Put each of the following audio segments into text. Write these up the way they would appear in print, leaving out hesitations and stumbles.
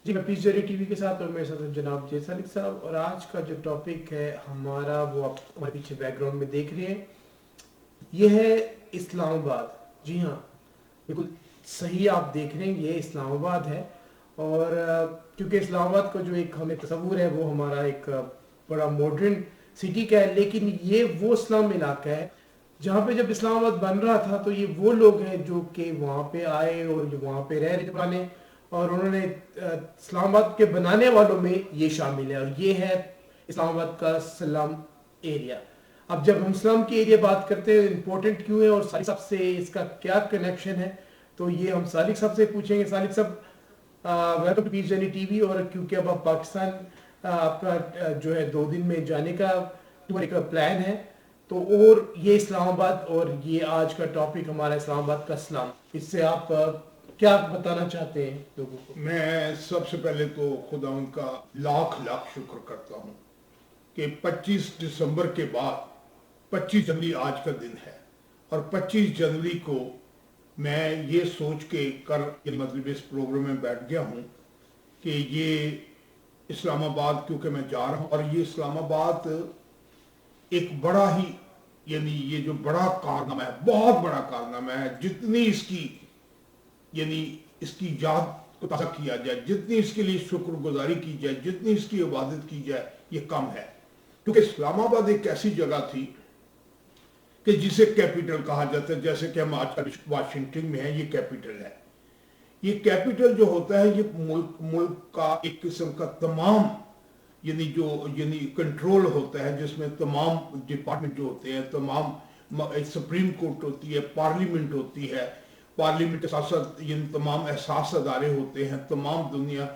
جی میں پیس جری T V کے ساتھ اور میرے ساتھ جناب جے سالک صاحب، اور آج کا جو ٹاپک ہے ہمارا وہ آپ ہمارے پیچھے بیک گراؤنڈ میں دیکھ رہے ہیں، یہ ہے اسلام آباد۔ جی ہاں، بالکل صحیح آپ دیکھ رہے ہیں، یہ اسلام آباد ہے۔ اور کیونکہ اسلام آباد کا جو ایک ہمیں تصور ہے وہ ہمارا ایک بڑا ماڈرن سٹی کا ہے، لیکن یہ وہ اسلام علاقہ ہے جہاں پہ جب اسلام آباد بن رہا تھا تو یہ وہ لوگ ہیں جو کہ وہاں پہ آئے اور جو وہاں پہ رہ رہے پرانے، اور انہوں نے اسلام آباد کے بنانے والوں میں یہ شامل ہے، اور یہ ہے اسلام آباد کا سلم ایریا۔ اب جب ہم اسلام کے ایریا بات کرتے ہیں امپورٹنٹ کیوں ہے اور سالک صاحب سے اس کا کیا کنیکشن ہے، تو یہ ہم سالک صاحب سے پوچھیں گے۔ سالک صاحب welcome to Peace Journey TV وی۔ اور کیونکہ اب آپ پاکستان آپ کا جو ہے 2 دن میں جانے کا ٹور کا پلان ہے، تو اور یہ اسلام آباد اور یہ آج کا ٹاپک ہمارا اسلام آباد کا اسلام، اس سے آپ کیا بتانا چاہتے ہیں لوگوں کو؟ میں سب سے پہلے تو خدا ان کا لاکھ لاکھ شکر کرتا ہوں کہ 25 دسمبر کے بعد 25 جنوری آج کا دن ہے، اور 25 جنوری کو میں یہ سوچ کے مطلب اس پروگرام میں بیٹھ گیا ہوں کہ یہ اسلام آباد کیونکہ میں جا رہا ہوں، اور یہ اسلام آباد ایک بڑا ہی یہ جو بڑا کارنامہ ہے، بہت بڑا کارنامہ ہے، جتنی اس کی اس کی یاد کو تازہ کیا جائے، جتنی اس کے لیے شکر گزاری کی جائے، جتنی اس کی عبادت کی جائے، یہ کم ہے۔ کیونکہ اسلام آباد ایک ایسی جگہ تھی کہ جسے کیپٹل کہا جاتا ہے، جیسے کہ ہم آج کل واشنگٹن میں ہیں، یہ کیپٹل ہے۔ یہ کیپٹل جو ہوتا ہے یہ ملک کا ایک قسم کا تمام کنٹرول ہوتا ہے، جس میں تمام ڈپارٹمنٹ جو ہوتے ہیں، تمام سپریم کورٹ ہوتی ہے، پارلیمنٹ ہوتی ہے، پارلیمنٹ کے ساتھ ساتھ تمام احساس ادارے ہوتے ہیں، تمام دنیا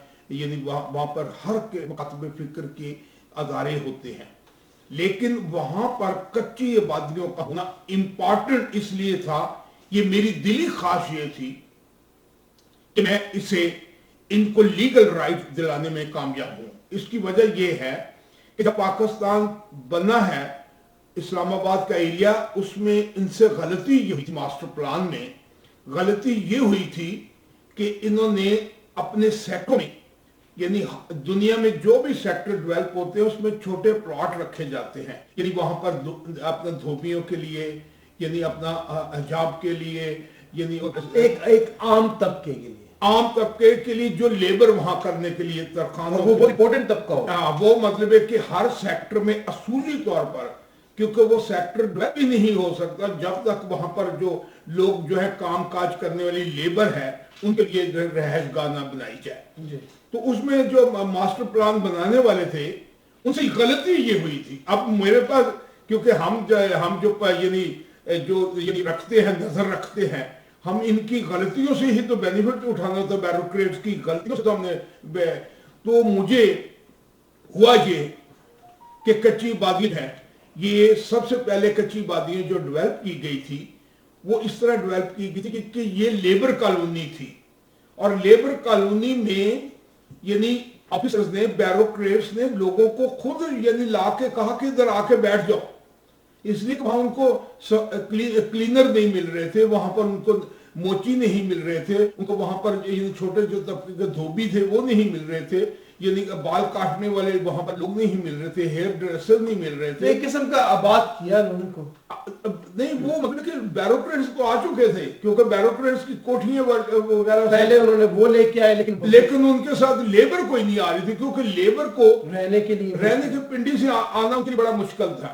وہاں پر ہر کے مکاتب فکر کے ادارے ہوتے ہیں۔ لیکن وہاں پر کچی آبادیوں کا ہونا امپورٹنٹ اس لیے تھا، یہ میری دلی خواہش یہ تھی کہ میں ان کو لیگل رائٹ دلانے میں کامیاب ہوں۔ اس کی وجہ یہ ہے کہ جب پاکستان بنا ہے، اسلام آباد کا ایریا، اس میں ان سے غلطی یہ ہوئی تھی، ماسٹر پلان میں غلطی یہ ہوئی تھی کہ انہوں نے اپنے سیکٹر میں دنیا میں جو بھی سیکٹر ڈیولپ ہوتے ہیں اس میں چھوٹے پلاٹ رکھے جاتے ہیں، وہاں پر اپنے دھوبیوں کے لیے، اپنا حجاب کے لیے، ایک عام طبقے کے لیے، عام طبقے کے لیے جو لیبر وہاں کرنے کے لیے ترخان، وہ بہت امپورٹنٹ طبقہ ہو، وہ مطلب ہے کہ ہر سیکٹر میں اصولی طور پر، کیونکہ وہ سیکٹر ڈیولپ ہی نہیں ہو سکتا جب تک وہاں پر جو لوگ جو ہے کام کاج کرنے والی لیبر ہے ان کے لیے رہائش گاہ نہ بنائی جائے۔ تو اس میں جو ماسٹر پلان بنانے والے تھے ان سے غلطی یہ ہوئی تھی۔ اب میرے پاس کیونکہ ہم جو رکھتے ہیں، نظر رکھتے ہیں، ہم ان کی غلطیوں سے ہی تو بینیفٹ اٹھانا ہوتا ہے، بیوروکریٹس کی غلطیوں سے تو ہم نے تو مجھے ہوا یہ کہ کچی آبادی ہے، یہ سب سے پہلے کچی آبادیاں جو ڈیولپ کی گئی تھی وہ اس طرح ڈیولپ کی گئی تھی کہ یہ لیبر کالونی تھی، اور لیبر کالونی میں آفیسرز نے، بیوروکریٹس نے لوگوں کو خود لا کے کہا کہ ادھر آ کے بیٹھ جاؤ، اس لیے کہ وہاں ان کو کلینر نہیں مل رہے تھے، وہاں پر ان کو موچی نہیں مل رہے تھے، ان کو وہاں پر چھوٹے جو طبقے کے دھوبی تھے وہ نہیں مل رہے تھے، بال کاٹنے والے وہاں پر لوگ نہیں مل رہے تھے، ہیئر ڈریسر نہیں مل رہے تھے، ایک قسم کا آباد کیا لوگوں کو۔ نہیں، وہ مطلب کہ بیوروکریٹس تو آ چکے تھے، کیونکہ بیوروکریٹس کی کوٹھیاں وغیرہ پہلے انہوں نے وہ لے کے آئے، لیکن ان کے ساتھ لیبر کوئی نہیں آ رہی تھی، کیونکہ لیبر کو رہنے کے پنڈی سے آنا ان کے لیے بڑا مشکل تھا۔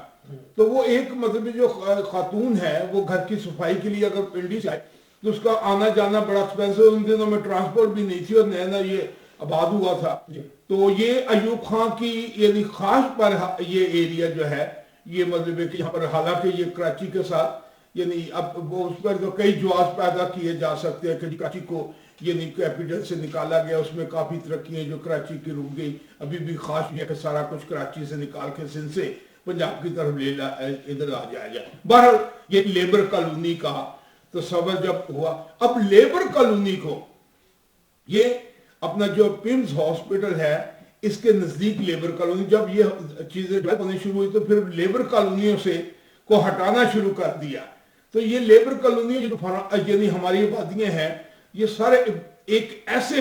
تو وہ ایک مطلب جو خاتون ہے وہ گھر کی صفائی کے لیے اگر پنڈی سے آئے تو اس کا آنا جانا بڑا ایکسپینسو، ان دنوں میں ٹرانسپورٹ بھی نہیں تھی اور نیا نیا یہ آباد ہوا تھا۔ تو یہ ایوب خان کی خواہش پر یہ ایریا جو ہے یہ مطلب کہ یہاں پر، حالانکہ یہ کراچی کے ساتھ اب اس پر تو کئی جواز پیدا کیے جا سکتے ہیں کہ کراچی کو کیپٹل سے نکالا گیا، اس میں کافی ترقیاں جو کراچی کی رک گئی، ابھی بھی خواہش ہے کہ سارا کچھ کراچی سے نکال کے سندھ سے پنجاب کی طرف ادھر آ جایا جائے۔ بہرحال یہ لیبر کالونی کا تصور جب ہوا، اب لیبر کالونی کو یہ اپنا جو پیمز ہاسپٹل ہے اس کے نزدیک لیبر کالونی، جب یہ چیزیں ڈیولپ ہونے شروع ہوئی تو پھر لیبر کالونیوں سے کو ہٹانا شروع کر دیا۔ تو یہ لیبر کالونی جو ہماری آبادیاں ہیں یہ سارے ایک ایسے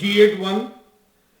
G81,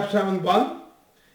F71,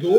2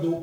2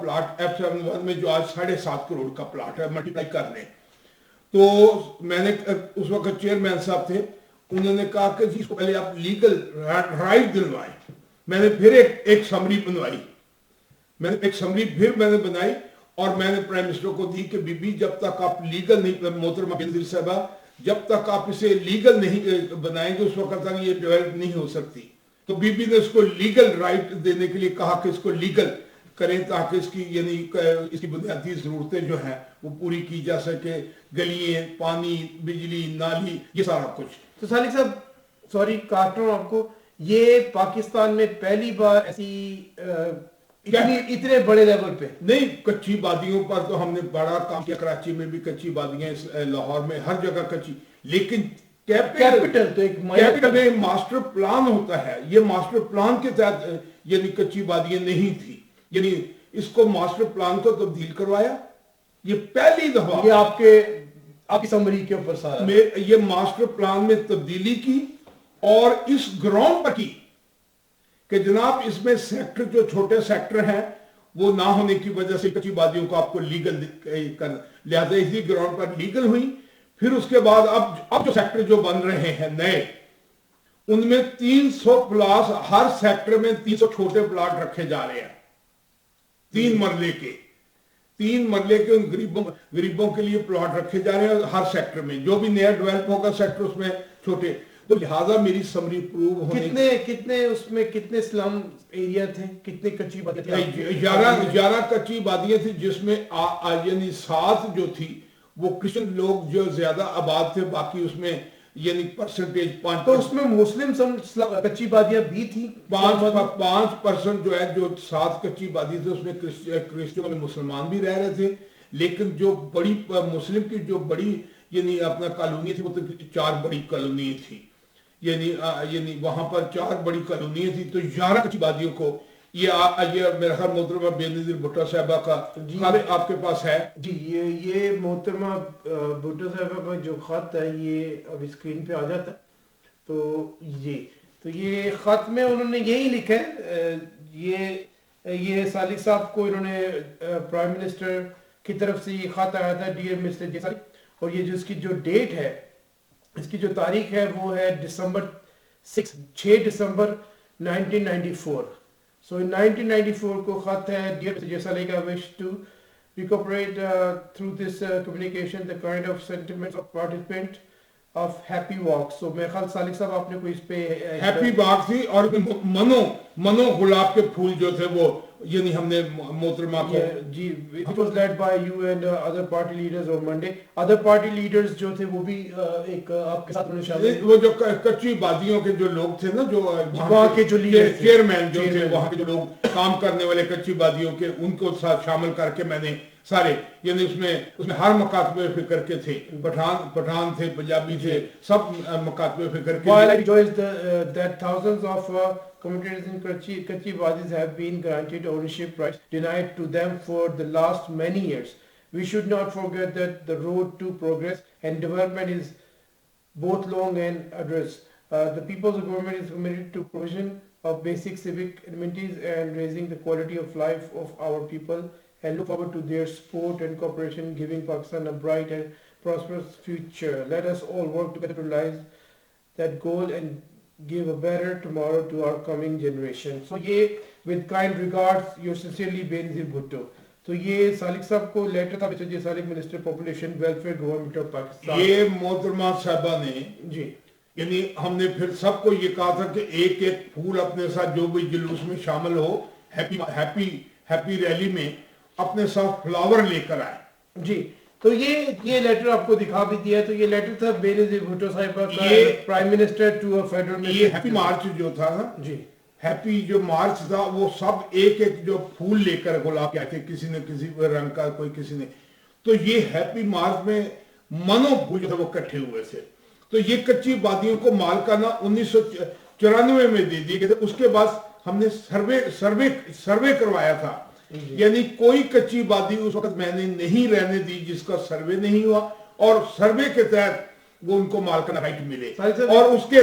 پلاٹ F71 میں جو آج 7.5 کروڑ کا پلاٹ ہے ملٹیپلائی کر لیں. تو میں نے اس وقت چیئرمین صاحب تھے, انہوں نے کہا کہ جی اس کو پہلے آپ لیگل رائٹ دلوائیں. میں نے پھر ایک سمری بنوائی, میں نے بنائی اور میں نے پرائم منسٹر کو دی کہ بی بی جب تک آپ لیگل نہیں, محترمہ بینظیر صاحبہ جب تک آپ اسے لیگل نہیں بنائیں گے اس وقت تک یہ ڈیولپ نہیں ہو سکتی. تو بی بی نے اس کو لیگل رائٹ دینے کے لیے کہا کہ اس کو لیگل کریں تاکہ اس کی یعنی اس کی بنیادی ضرورتیں جو ہیں وہ پوری کی جا سکے, گلیاں, پانی, بجلی, نالی, یہ سارا کچھ. تو سالک صاحب سوری کاٹ رہا ہوں آپ کو, یہ پاکستان میں پہلی بار ایسی اتنے بڑے لیول پہ نہیں, کچی بادیوں پر تو ہم نے بڑا کام کیا, کراچی میں بھی کچی بادیاں, لاہور میں ہر جگہ کچی, لیکن کیپٹل تو ایک ماسٹر پلان ہوتا ہے, یہ ماسٹر پلان کے تحت یعنی کچی بادیاں نہیں تھی, یعنی اس کو ماسٹر پلان کو تبدیل کروایا. یہ پہلی دفعہ یہ آپ کی سمری کے اوپر سارا یہ ماسٹر پلان میں تبدیلی کی اور اس گراؤنڈ پر کی کہ جناب اس میں سیکٹر جو چھوٹے سیکٹر ہیں وہ نہ ہونے کی وجہ سے کچی بادیوں کو آپ کو لیگل کرنا, لہذا اسی گراؤنڈ پر لیگل ہوئی. پھر اس کے بعد اب جو سیکٹر جو بن رہے ہیں نئے, ان میں 300 پلاس, ہر سیکٹر میں 300 چھوٹے پلاٹ رکھے جا رہے ہیں, 3 مرلے کے ان غریبوں کے لیے پلاٹ رکھے جا رہے ہیں ہر سیکٹر میں. جو بھی نیا ڈیولپ ہوگا سیکٹر اس میں چھوٹے. تو لہٰذا میری سمری پروو ہونے کتنے اس میں کتنے سلم ایریا تھے, کتنے کچی بادیاں تھیں؟ 11 کچی بادیاں تھیں, جس میں یعنی 7 جو تھی وہ کرسچن لوگ جو زیادہ آباد تھے, باقی اس میں یعنی پرسنٹیج 5. تو اس میں مسلم کچی بادیاں بھی تھی 5% جو ہے, جو 7 کچی بادی تھے اس میں کرسچن مسلمان بھی رہ رہے تھے, لیکن جو بڑی مسلم کی جو بڑی یعنی اپنا کالونی تھی وہ تو 4 بڑی کالونی تھی, یعنی وہاں پر 4 بڑی کالونی تھی. تو 11 کچی بادیوں کو یہ میرا خیال محترمہ بینظیر بھٹو صاحبہ کا خط آپ کے پاس ہے. جی یہ محترمہ بھٹو صاحبہ کا جو خط ہے یہ ابھی اسکرین پہ آ جاتا ہے. تو یہ خط میں انہوں نے یہی لکھا ہے, یہ سالک صاحب کو انہوں نے پرائم منسٹر کی طرف سے یہ خط آیا تھا, ڈیئر مسٹر جے سالک, اور یہ جو اس کی جو ڈیٹ ہے, اس کی جو تاریخ ہے وہ ہے 6 دسمبر 1994. So in 1994 کو خط ہے, dear Mr. Jessalika, I wish to recuperate through this communication the kind of sentiments of participant of happy walk. So میں خیال سالک صاحب آپ نے کوئی اس پہ ہیپی واک تھی, اور منو گلاب کے پھول جو تھے وہ یعنی ہم نے محترمہ کو جی it was led by you and other party leaders on Monday. other party leaders جو تھے وہ بھی ایک آپ کے ساتھ انہوں نے شامل, وہ جو کچی بادیوں کے جو لوگ تھے نا, جو وہاں کے جو چیئرمین جو تھے, وہاں کے جو لوگ کام کرنے والے کچی بادیوں کے, ان کو ساتھ شامل کر کے میں نے سارے یعنی اس میں ہر مکاتبے فکر کے تھے, پٹھان تھے, پنجابی تھے, سب مکاتبے فکر کے. While I rejoice that thousands of communities in Kachi Wadis have been granted ownership rights denied to them for the last many years, we should not forget that the road to progress and development is both long and arduous. The people's government is committed to provision of basic civic amenities and raising the quality of life of our people, and look forward to their support and cooperation, giving Pakistan a bright and prosperous future. Let us all work together to realize that goal and give a better tomorrow to our coming generation. So یہ with kind regards your sincerely Benazir Bhutto. تو یہ سالک صاحب کو letter تھا Mr J Salik, minister population welfare government of Pakistan. یہ محترمہ صاحبہ نے جی یعنی ہم نے پھر سب کو یہ کہا تھا کہ ایک پھول اپنے ساتھ جو بھی جلوس میں شامل ہو, ہیپی ریلی میں اپنے ساتھ فلاور لے کر آئے. جی تو یہ لیٹر آپ کو دکھا بھی دیا. تو یہ لیٹر تھا بینظیر بھٹو صاحبہ کا پرائم منسٹر ٹو فیڈرل. یہ ہیپی مارچ جو تھا نا, جی ہیپی جو مارچ تھا وہ سب ایک جو پھول لے کر گلاب کے آئے, کسی نے کسی رنگ کا, کوئی کسی نے. تو یہ ہیپی مارچ میں منو پھول جو تھا وہ کٹھے ہوئے تھے. تو یہ کچی بادیوں کو مالکانہ 1994 میں دے دیے گئے تھے. اس کے بعد ہم نے سروے کروایا تھا, یعنی کوئی کچی بادی اس وقت میں نے نہیں رہنے دی جس کا سروے نہیں ہوا, اور سروے کے تحت وہ ان کو مالکانہ رائٹ ملے, اور اس کے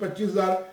25,000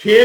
6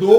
2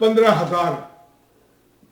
15,000,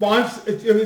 5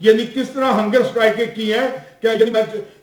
یعنی کس طرح ہنگر اسٹرائکیں کی ہیں کیا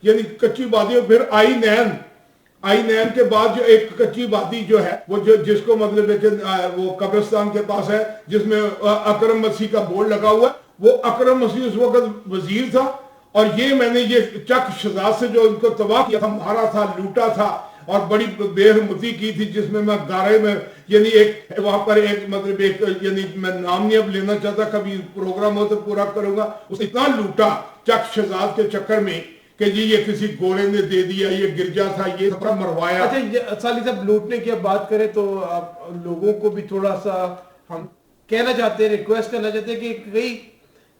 یعنی کچی وادی. پھر آئی نین کے بعد جو ایک کچی وادی جو ہے وہ جس کو مطلب ہے کہ وہ قبرستان کے پاس ہے جس میں اکرم مسیح کا بورڈ لگا ہوا ہے. وہ اکرم مسیح اس وقت وزیر تھا اور یہ میں نے یہ چک شہزاد سے جو ان کو تباہ کیا تھا, مارا تھا, لوٹا تھا اور بڑی بے حرمتی کی تھی, جس میں میں گارے میں یعنی ایک وہاں پر ایک مطلب ایک یعنی میں نام نہیں اب لینا چاہتا, کبھی پروگرام ہو تو پورا کروں گا. اس نے اتنا لوٹا چک شہزاد کے چکر میں کہ جی یہ کسی گھوڑے نے دے دیا, یہ گرجا تھا, یہ سب مروایا. اچھا سالی صاحب, لوٹنے کی اب بات کریں تو آپ لوگوں کو بھی تھوڑا سا ہم کہنا چاہتے ہیں, ریکویسٹ کرنا چاہتے ہیں کہ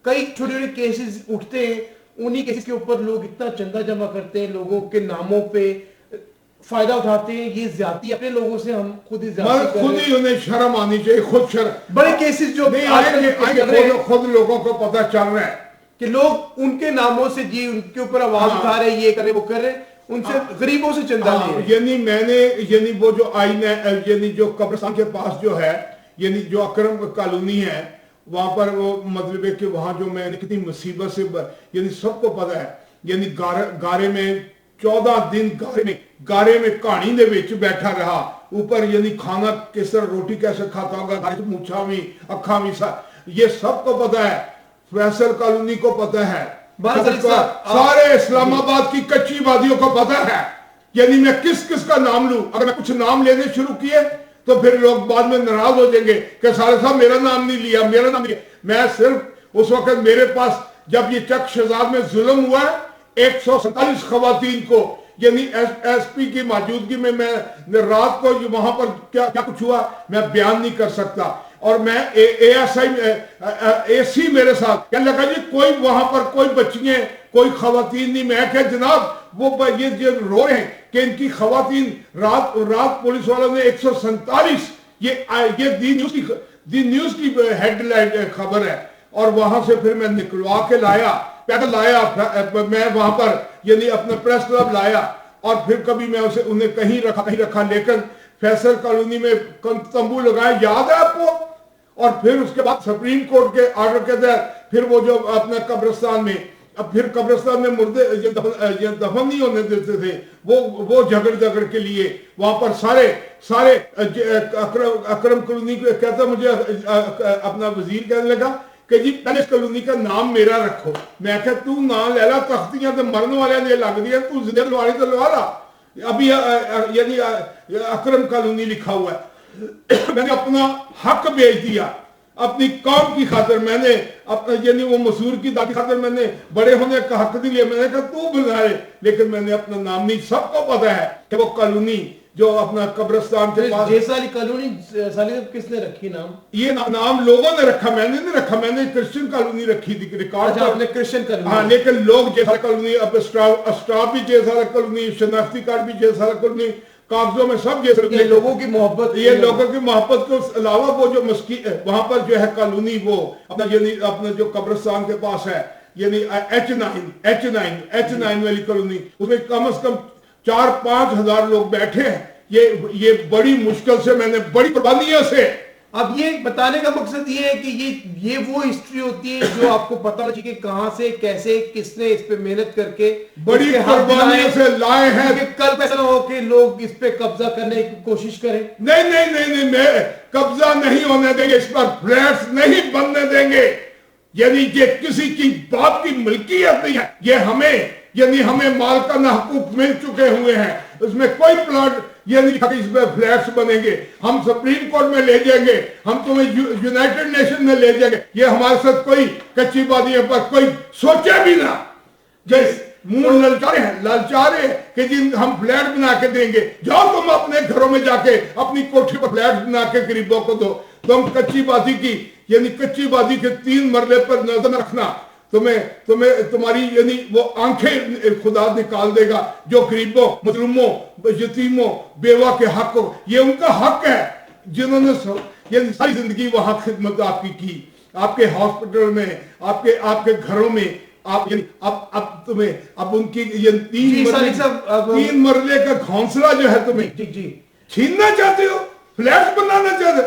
کئی چھوٹے چھوٹے کیسز اٹھتے ہیں, انہی کیسز کے اوپر لوگ اتنا چندہ جمع کرتے ہیں, لوگوں کے ناموں پہ فائدہ اٹھاتے ہیں. یہ زیادتی اپنے لوگوں سے ہم خود ہی زیادتی خود ہی انہیں شرم آنی چاہیے, خود شرم. بڑے کیسز جو خود لوگوں کو پتہ چل رہا ہے کہ لوگ ان کے ناموں سے جی ان کے اوپر آواز اٹھا رہے, یہ کرے وہ کر رہے, ان سے غریبوں سے چندہ لے رہے. یعنی میں نے یعنی وہ جو آئین ہے یعنی جو قبرستان کے پاس جو ہے یعنی جو اکرم کالونی ہے وہاں پر وہ مطلب ہے کہ وہاں جو میں نے کتنی مصیبت سے یعنی سب کو پتہ ہے یعنی گارے میں 14 دن گارے میں کہانی دے وچ بیٹھا رہا, اوپر یعنی کھانا کس طرح روٹی کیسے کھاتا ہوگا, مونچھاں بھی اکھاں بھی, یہ سب کو پتہ ہے. فیصل کالونی کو پتہ ہے, سارے اسلام آباد کی کچی وادیوں کو پتہ ہے. یعنی میں کس کا نام لوں, اگر میں کچھ نام لینے شروع کیے تو پھر لوگ بعد میں ناراض ہو جائیں گے کہ سارے صاحب میرا نام نہیں لیا, میرا نام لیا. میں صرف اس وقت میرے پاس جب یہ چک شہزاد میں ظلم ہوا ہے 147 خواتین کو یعنی ایس پی کی موجودگی میں رات کو وہاں پر کیا کچھ ہوا میں بیان نہیں کر سکتا. اور میں اے سی میرے ساتھ کہنے لگا جی کوئی وہاں پر کوئی بچیاں کوئی خواتین نہیں. میں کہ جناب وہ یہ رو رہے ہیں کہ ان کی خواتین رات پولیس والوں نے 147 یہ دی نیوز کی ہیڈ لائن خبر ہے. اور وہاں سے پھر میں نکلوا کے پیدل لایا میں وہاں پر یعنی اپنا پریس کلب لایا, اور پھر کبھی میں انہیں کہیں رکھا لیکن فیصل کالونی میں تمبو لگائے, یاد ہے آپ کو. اور پھر اس کے بعد سپریم کورٹ کے آرڈر کے تحت پھر وہ جو اپنے قبرستان میں مردے دفن نہیں ہونے دیتے تھے, وہ جھگڑ کے لیے وہاں پر سارے اکرم کالونی کو کہتا, مجھے اپنا وزیر کہنے لگا کہ جی پہلے اس کالونی کا نام میرا رکھو. میں کہا تو نام لے لا, تختیاں تو مرن والے نے لگ دیا, تو زندہ لواری تو لوا لا. ابھی یعنی اکرم کالونی لکھا ہوا ہے. میں نے اپنا حق بیچ دیا اپنی قوم کی خاطر. میں نے اپنا یعنی وہ مسور کی داد کی خاطر میں نے بڑے ہونے کا حق نہیں لیا. میں نے کہا تو بلائے, لیکن میں نے اپنا نام نہیں. سب کو پتا ہے کہ وہ کالونی جو اپنا قبرستان کے پاس جیسالی کالونی کس نے رکھی نام؟ یہ نام لوگوں نے رکھا, میں نے نہیں رکھا. میں نے کرسچن کالونی رکھی تھی ریکارڈ. آپ نے کرسچن کالونی. ہاں, لیکن لوگ جیسا کالونی, اب اسٹاف بھی جیسا کالونی, شناختی کارڈ بھی جیسا کالونی, کاغذوں میں سب جیسے یہ لوگوں کی محبت, یہ لوگوں کی محبت کے علاوہ وہ جو وہاں پر جو ہے کالونی وہ اپنا جو قبرستان کے پاس ہے یعنی H9 والی کالونی, اس میں کم از کم 4-5 ہزار لوگ بیٹھے ہیں. یہ بڑی مشکل سے میں نے بڑی قربانیوں سے. اب یہ بتانے کا مقصد یہ ہے کہ یہ وہ ہسٹری ہوتی ہے جو آپ کو پتہ ہونا چاہیے کہ کہاں سے کیسے کس نے اس پہ محنت کر کے بڑی قربانیوں سے لائے ہیں, کہ کل ایسا نہ ہو کہ لوگ اس پہ قبضہ کرنے کی کوشش کریں. نہیں, میں قبضہ نہیں ہونے دیں گے, اس پر فلیٹس نہیں بننے دیں گے. یعنی یہ کسی کی باپ کی ملکیت نہیں ہے, یہ ہمیں مالکانہ حقوق مل چکے ہوئے ہیں. اس میں کوئی پلاٹ یہ نہیں کہ اس میں فلیٹس بنیں گے, ہم سپریم کورٹ میں لے جائیں گے, ہم تمہیں یونائٹڈ نیشن میں لے جائیں گے. یہ ہمارے ساتھ کوئی کچی وادیوں پر کوئی سوچے بھی نہ. منہ للچا رہے ہیں کہ جی ہم فلیٹ بنا کے دیں گے. جاؤ تم اپنے گھروں میں جا کے اپنی کوٹھی پر فلیٹ بنا کے غریبوں کو دو. تم کچی وادی کی یعنی کچی وادی کے 3 مرلے پر نظر رکھنا, تمہاری یعنی وہ آنکھیں خدا نکال دے گا. جو غریبوں, مظلوموں, یتیموں, بیوہ کے حق, یہ ان کا حق ہے جنہوں نے یعنی ساری زندگی وہاں خدمت آپ کی, آپ کے ہاسپٹل میں, آپ کے گھروں میں. آپ یعنی اب تمہیں اب ان کی یہ 3 مرلے کا گھونسلہ جو ہے تمہیں چھیننا چاہتے ہو, فلیٹ بنانا چاہتے.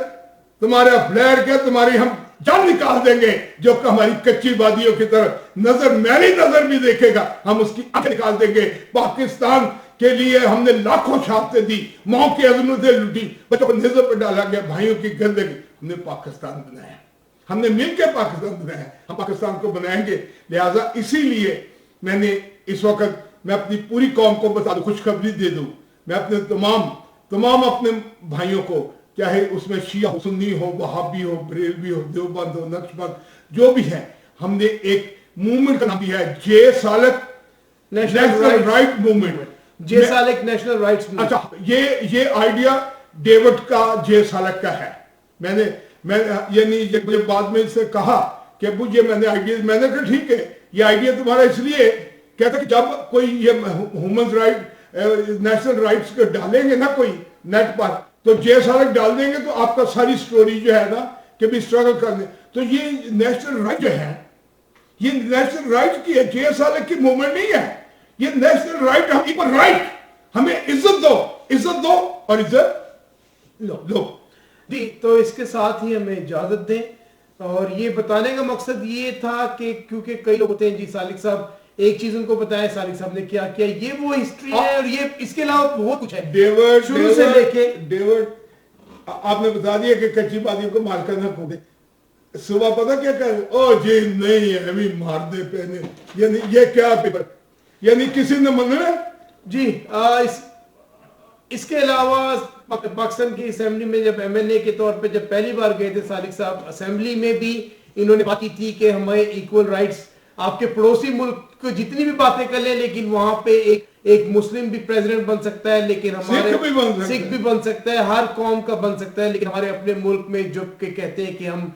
تمہارا فلیٹ کیا, تمہاری ہم جان نکال دیں گے. جو کہ ہماری کچی وادیوں کی طرف نظر میری نظر بھی دیکھے گا, ہم اس کی آنکھ نکال دیں گے. پاکستان کے لیے ہم نے لاکھوں شہادتیں دی, ماؤں کی عظمتیں لوٹی, بچوں کو نیزوں پہ ڈالا گیا, بھائیوں کی گندگی. ہم نے پاکستان بنایا, ہم نے مل کے پاکستان بنایا, ہم پاکستان کو بنائیں گے. لہٰذا اسی لیے میں نے اس وقت میں اپنی پوری قوم کو بتا دوں, خوشخبری دے دوں, میں اپنے تمام اپنے بھائیوں کو, چاہے اس میں شیعہ سنی ہو, وہابی ہو, بریلوی ہو, دیوبند ہو, نقشبند, جو بھی ہیں, ہم نے ایک موومنٹ کا نام دیا ہے جے سالک نیشنل رائٹ موومنٹ. جے سالک نیشنل رائٹس. اچھا, یہ آئیڈیا ڈیوڈ کا جے سالک کا ہے. میں یعنی مجھے بعد میں اس سے کہا کہ ابو یہ میں نے آئیڈیا, میں نے کہا ٹھیک ہے, یہ آئیڈیا تمہارا اس لیے کہتا کہ جب کوئی یہ ہیومن رائٹ نیشنل رائٹس کو ڈالیں گے نا کوئی نیٹ پر, تو جے سالک ڈال دیں گے تو آپ کا ساری سٹوری جو ہے نا کہ بھی اسٹرگل کرنے. تو یہ نیشنل رائٹ جو ہے, یہ نیشنل رائٹ کی ہے, جے سالک کی موومنٹ نہیں ہے. یہ نیشنل رائٹ, ہم پر رائٹ, ہمیں عزت دو اور عزت لو. جی, تو اس کے ساتھ ہی ہمیں اجازت دیں. اور یہ بتانے کا مقصد یہ تھا کہ کیونکہ کئی لوگ ہوتے ہیں, جی سالک صاحب ایک چیز ان کو بتایا, سالک صاحب نے کیا کیا, یہ وہ ہسٹری ہے, اور یہ اس کے علاوہ بہت کچھ ہے شروع سے لے کے. ڈیوڈ آپ نے بتا دیا کہ کچی بادیوں کو مار کرنا کھو دے. صبح پتہ کیا کہہ رہے, او جی نہیں ابھی مار دے پہنے, یعنی یہ کیا پیپر, یعنی کسی نے مننا. جی, اس کے علاوہ پاکستان کی اسمبلی میں جب ایم این اے کے طور پہ جب پہلی بار گئے تھے سالک صاحب, اسمبلی میں بھی انہوں نے بات کی تھی کہ ہمیں ایکول رائٹس, آپ کے پڑوسی ملک کو جتنی بھی باتیں کر لیں, لیکن وہاں پہ ایک مسلم بھی پریزیڈنٹ بن سکتا ہے, لیکن ہمارے سکھ بھی بن سکتا ہے, ہر قوم کا بن سکتا ہے. لیکن ہمارے اپنے ملک میں جو کہ کہتے ہیں کہ ہم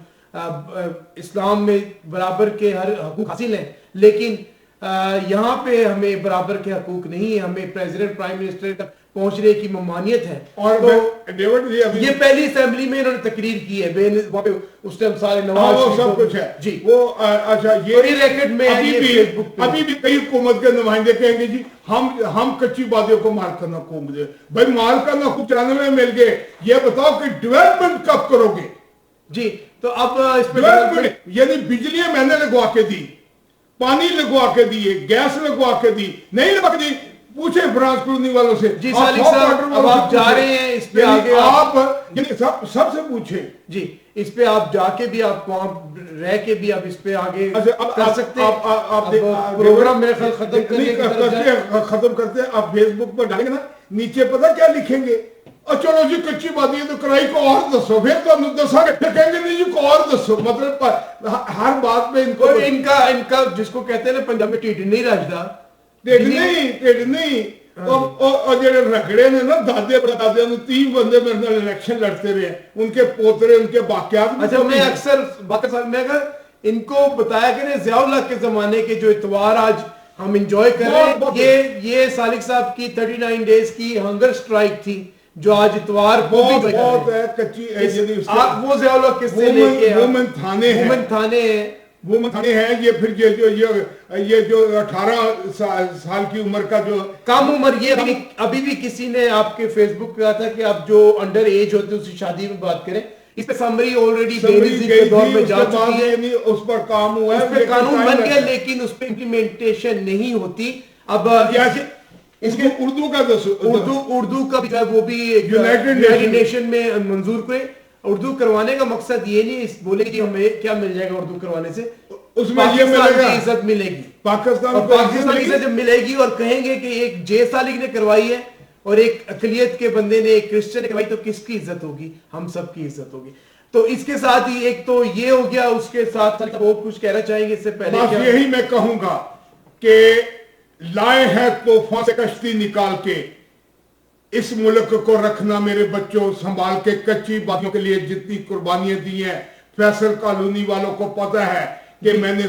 اسلام میں برابر کے ہر حقوق حاصل ہیں, لیکن یہاں پہ ہمیں برابر کے حقوق نہیں ہے, ہمیں پریزیڈنٹ پرائم منسٹر تک پہنچنے کی ممانعت ہے. اور یہ پہلی اسمبلی میں انہوں نے تقریر کی ہے, وہاں پہ اس ٹائم سارے نواز وہ سب کچھ ہے. جی, وہ اچھا, یہ ریکارڈ میں ابھی بھی کئی حکومت کے نمائندے کہیں گے جی ہم کچی بادیوں کو مار کرنا خوب دے. بھائی مار کرنا خوب 94 میں مل گئے, یہ بتاؤ کہ ڈیولپمنٹ کب کرو گے. جی, تو اب اس پہ یعنی بجلیاں میں نے لگوا کے دی, پانی لگوا کے دیے, گیس لگوا کے دی, نہیں لگوا کے دی, پوچھیں فرانس کلونی والوں سے. جی سالک صاحب, اب آپ جا رہے ہیں اس پہ آگے, آپ سب سے پوچھیں. جی, اس پہ آپ جا کے بھی, آپ وہاں رہ کے بھی آپ اس پہ آگے کر سکتے ہیں. آپ پروگرام میرے خیال ختم کرتے ہیں. آپ فیس بک پر ڈالیں گے نا, نیچے پتہ کیا لکھیں گے, اور چلو جی کچی بادی ہے تو کرائی کو اور دسو, پھر تو دسا گے, پھر کہیں گے نہیں جی کو اور دسو. مطلب ہر بات میں ان کا جس کو کہتے ہیں نا پنجاب میں ٹیڈ نہیں رجدا, ٹیڈ نہیں. اور جڑے رگڑے نے نا دادے پردادے نے 30 بندے میرے نال الیکشن لڑتے رہے, ان کے پوترے, ان کے باقیات. اچھا, میں اکثر میں اگر ان کو بتایا کہ ضیاء اللہ کے زمانے کے جو اتوار آج ہم انجوائے کر رہے ہیں, یہ سالک صاحب کی 39 ڈیز کی ہنگر سٹرائک تھی جو آج اتوار بہت ہے کچی. وہ ضیاء اللہ کس سے لے کے وومن تھانے ہیں, وہ تھانے ہیں. یہ پھر یہ جو 18 سال کی عمر کا جو کم عمر, یہ ابھی بھی کسی نے آپ کے فیس بک پہ کہا تھا کہ آپ جو انڈر ایج ہوتے ہیں اس کی شادی میں بات کریں. اس پہ سمری آلریڈی بینظیر کے دور میں جا چکی ہے, اس پر کام ہوا ہے, اس پہ قانون بن گیا, لیکن اس پہ امپلیمنٹیشن نہیں ہوتی. اب اس کے اردو کا اردو کا بھی وہ بھی یونائیٹڈ نیشن میں منظور کرے. اردو کروانے کا مقصد یہ نہیں بولے کہ ہمیں کیا مل جائے گا اردو کروانے سے, اس میں یہ ملے گا عزت ملے گی, پاکستان کو عزت جب ملے گی. اور کہیں گے کہ ایک جے سالک نے کروائی ہے اور ایک اقلیت کے بندے نے, ایک کرسچن نے کروائی, تو کس کی عزت ہوگی؟ ہم سب کی عزت ہوگی. تو اس کے ساتھ ہی ایک تو یہ ہو گیا, اس کے ساتھ وہ کچھ کہنا چاہیں گے اس سے پہلے؟ بس یہی میں کہوں گا کہ لائے ہیں طوفان سے کشتی نکال کے, اس ملک کو رکھنا میرے بچوں سنبھال کے. کچی باتوں کے لیے جتنی قربانیاں دی ہیں, فیصل کالونی والوں کو پتہ ہے کہ میں نے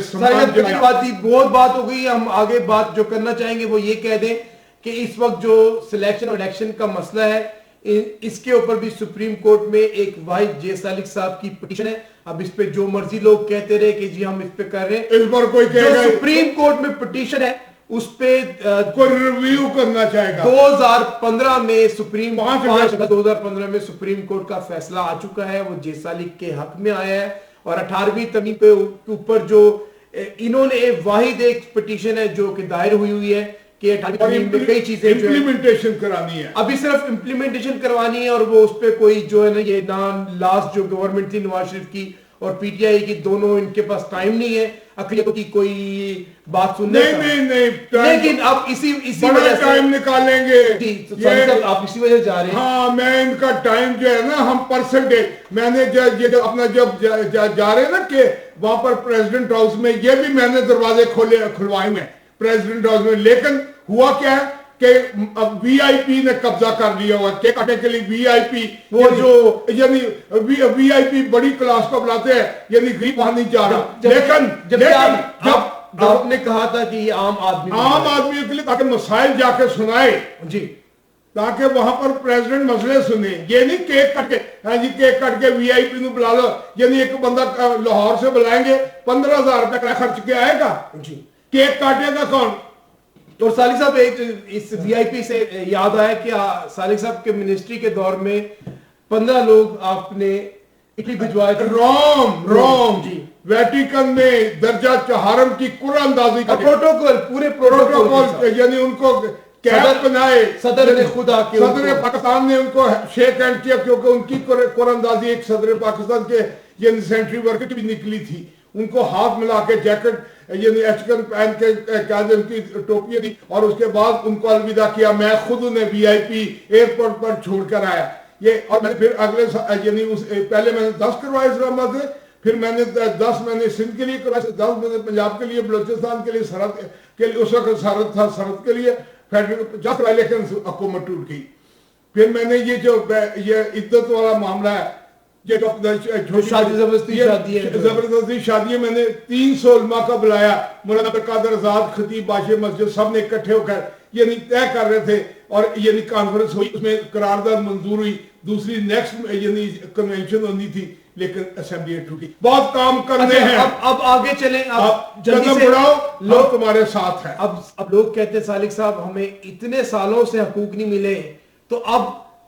بہت بات ہو گئی. ہم آگے بات جو کرنا چاہیں گے وہ یہ کہہ دیں کہ اس وقت جو سلیکشن اور الیکشن کا مسئلہ ہے, اس کے اوپر بھی سپریم کورٹ میں ایک واحد جے سالک صاحب کی پٹیشن ہے. اب اس پہ جو مرضی لوگ کہتے رہے کہ جی ہم اس پہ کر رہے ہیں, اس پر کوئی کہے گا سپریم کورٹ میں پٹیشن ہے, اس پہ کوئی ریویو کرنا چاہے گا. 2015 میں سپریم 2015 میں سپریم کورٹ کا فیصلہ آ چکا ہے, وہ جے سالک کے حق میں آیا ہے, اور 18ویں ترمیم کے اوپر جو انہوں نے واحد ایک پٹیشن ہے جو کہ دائر ہوئی ہے کہ 18ویں ترمیم میں کئی چیزیں امپلیمنٹیشن کرانی ہے, ابھی صرف امپلیمنٹیشن کروانی ہے, اور وہ اس پہ کوئی جو ہے نا یہ لاسٹ جو گورنمنٹ تھی نواز شریف کی اور پی ٹی آئی کی, دونوں ان کے پاس ٹائم نہیں ہے اقلیتوں کی کوئی بات سننے کا. نہیں لیکن اب اسی وجہ سے ٹائم نکالیں گے. آپ اسی وجہ سے جا رہے ہیں. ہاں میں ان کا ٹائم جو ہے نا ہم پرسنٹیج میں نے یہ اپنا جب جا رہے ہیں نا کہ وہاں پر پریزیڈنٹ ہاؤس میں یہ بھی میں نے دروازے کھلوائے میں پریزیڈنٹ ہاؤس میں, لیکن ہوا کیا ہے کہ اب وی آئی پی نے قبضہ کر لیا ہوا کیک کاٹنے کے لیے. وی آئی پی وہ جو یعنی وی آئی پی بڑی کلاس کو بلاتے ہیں, یعنی غریب وہاں نہیں جا رہا. لیکن جب آپ نے کہا تھا کہ یہ عام آدمی کے لیے تاکہ مسائل جا کے سنائے, جی تاکہ وہاں پر پریزیڈنٹ مسئلے سنے, یہ نہیں کیک کٹ کے ہاں جی کیک کٹ کے وی آئی پی نو بلا لو. یعنی ایک بندہ لاہور سے بلائیں گے 15,000 روپے کا خرچ کے آئے گا, جی کیک کاٹے گا کون؟ اور صالح صاحب ایک اس وی آئی پی سے یاد آیا کہ صالح صاحب کے منسٹری کے دور میں 15 لوگ آپ نے اٹلی بھجوائے تھے. روم جی ویٹیکن میں درجہ چہارم کی قرآن اندازی کا پروٹوکول پورے پروٹوکول یعنی ان کو کیپ بنائے, صدر نے خدا کے صدر پاکستان نے ان کو شیک ہینڈ کیا کیونکہ ان کی قرآن اندازی ایک صدر پاکستان کے یعنی سینٹری ورکٹ بھی نکلی تھی. ان کو ہاتھ ملا کے جیکٹ یعنی ایچکن پہن کے ان کی ٹوپی دی اور اس کے بعد ان کو الوداع کیا. میں خود انہیں وی آئی پی ایئرپورٹ پر چھوڑ کر آیا یہ, اور میں پھر اگلے یعنی پہلے میں نے 10 کروائے اسلام آباد سے, پھر میں نے 10 میں نے سندھ کے لیے کروائے, 10 میں نے پنجاب کے لیے, بلوچستان کے لیے, سرحد کے لیے, اس وقت سرحد تھا سرحد کے لیے 50 کروائے, لیکن حکومت ٹوٹ گئی. پھر میں نے یہ جو یہ عدت والا معاملہ ہے, یہ زبردستی شادی میں نے 300 علماء کا بلایا, مولانا عبدالقادر آزاد, خطیب باشر مسجد, سب نے اکٹھے ہو کر یعنی طے کر رہے تھے, اور یعنی کانفرنس ہوئی, اس میں قرارداد منظور ہوئی, دوسری نیکسٹ یعنی کنونشن ہونی تھی, لیکن اسمبلی ٹوٹی. بہت کام کرنے ہیں. اب آگے چلیں, اب قدم بڑھاؤ, لوگ تمہارے ساتھ ہیں. اب لوگ کہتے ہیں صالح صاحب ہمیں اتنے سالوں سے حقوق نہیں ملے, تو اب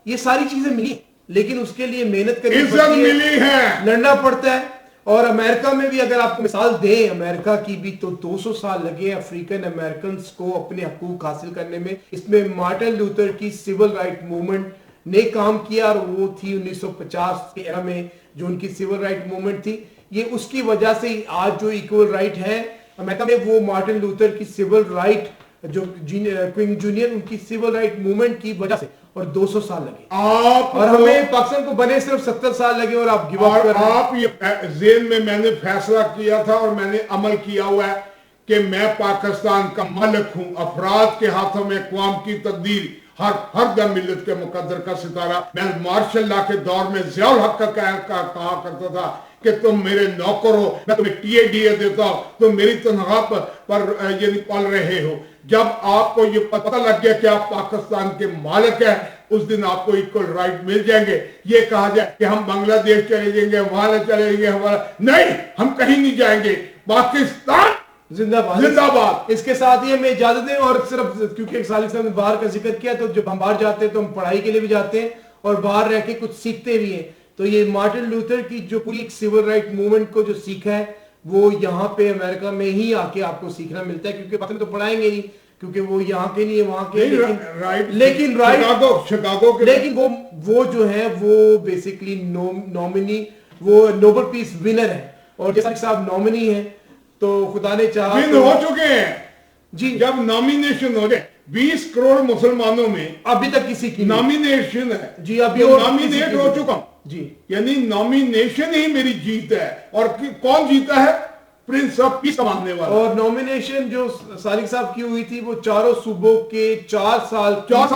یہ ساری چیزیں ملی, لیکن اس کے لیے محنت کرنی پڑتی ہے, لڑنا پڑتا ہے. اور امریکہ میں بھی اگر آپ کو مثال دیں امریکہ کی بھی, تو 200 سال لگے افریقن امریکنز کو اپنے حقوق حاصل کرنے میں. اس میں مارٹن لوتھر کی سول رائٹ موومنٹ نے کام کیا, اور وہ تھی 1950 کے ایرا میں جو ان کی سول رائٹ موومنٹ تھی. یہ اس کی وجہ سے آج جو ایکول رائٹ ہے امریکہ میں, وہ مارٹن لوتھر کی سول رائٹ جو کوئنگ جونیئر ان کی سول رائٹ موومنٹ کی وجہ سے, اور 200 سال لگے, اور ہمیں پاکستان کو بنے صرف 70 سال لگے, اور آپ گیو اپ کر رہے ہیں. آپ یہ ذہن میں نے فیصلہ کیا تھا اور میں نے عمل کیا ہوا ہے کہ میں پاکستان کا مالک ہوں, افراد کے ہاتھوں میں اقوام کی تقدیر, ہر دم ملت کے مقدر کا ستارہ. میں مارشل لا کے دور میں ضیاء الحق کا کہا کرتا تھا کہ تم میرے نوکر ہو, میں تمہیں ٹی اے ڈی اے دیتا ہوں, تم میری تنخواہ پر یعنی پل رہے ہو. جب آپ کو یہ پتہ لگ گیا کہ آپ پاکستان کے مالک ہیں, اس دن آپ کو ایکول رائٹ مل جائیں گے. یہ کہا جائے کہ ہم بنگلہ دیش چلے جائیں گے, وہاں چلے جائیں گے, ہمارا نہیں, ہم کہیں نہیں جائیں گے. پاکستان زندہ باد, زندہ باد. اس کے ساتھ ہی ہمیں اجازت دیں, اور صرف کیونکہ صالح صاحب نے باہر کا ذکر کیا, تو جب ہم باہر جاتے ہیں تو ہم پڑھائی کے لیے بھی جاتے ہیں اور باہر رہ کے کچھ سیکھتے بھی ہیں. تو یہ مارٹن لوتھر کی جو پوری ایک سول رائٹ موومنٹ کو جو سیکھا ہے, وہ یہاں پہ امریکہ میں ہی آ کے آپ کو سیکھنا ملتا ہے, کیونکہ پتہ تو پڑھائیں گے نہیں, کیونکہ وہ یہاں کے نہیں ہے, وہاں کے. لیکن وہ جو ہے وہ بیسیکلی نومنی, وہ نوبل پیس ونر ہے, اور جیسا کہ صاحب نومنی ہیں, تو خدا نے چاہا ہو چکے ہیں. جی جب نامینیشن ہو جائے 20 کروڑ مسلمانوں میں ابھی تک کسی کی نامینیشن ہے. جی ابھی نامینیٹ ہو چکا جی, یعنی نامینیشن ہی میری جیت ہے. اور کون جیتا ہے؟ پرنس آف پیس ماننے والا. اور نامینیشن جو صالح صاحب کی ہوئی تھی وہ چاروں صوبوں کے 4 سال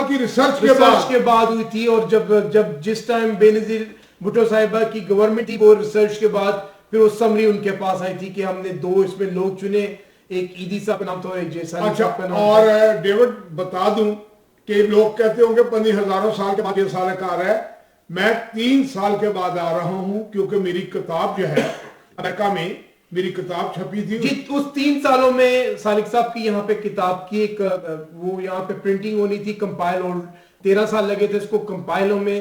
کی ریسرچ کے بعد ہوئی تھی, اور جب جس ٹائم بے نظیر بھٹو صاحبہ کی گورنمنٹ تھی, وہ ریسرچ کے بعد پھر وہ سمری ان کے پاس آئی تھی کہ ہم نے 2 اس میں لوگ چنے, ایک عیدی صاحب کا نام تھا اور ایک جیسا صاحب کا نام. اور ڈیوڈ بتا دوں کہ لوگ کہتے ہوں گے 15,000 سال کے بعد یہ سال کار ہے. میں 3 سال کے بعد آ رہا ہوں, کیونکہ میری کتاب جو ہے امریکہ میں میری کتاب چھپی تھی. جی اس 3 سالوں میں صالح صاحب کی یہاں پہ کتاب کی ایک وہ یہاں پہ پرنٹنگ ہونی تھی, کمپائل, اور 13 سال لگے تھے اس کو کمپائل میں.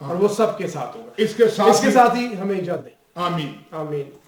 اور وہ سب کے ساتھ ہوگا. اس کے ساتھ ہی ہمیں اجازت دیں. آمین. آمین.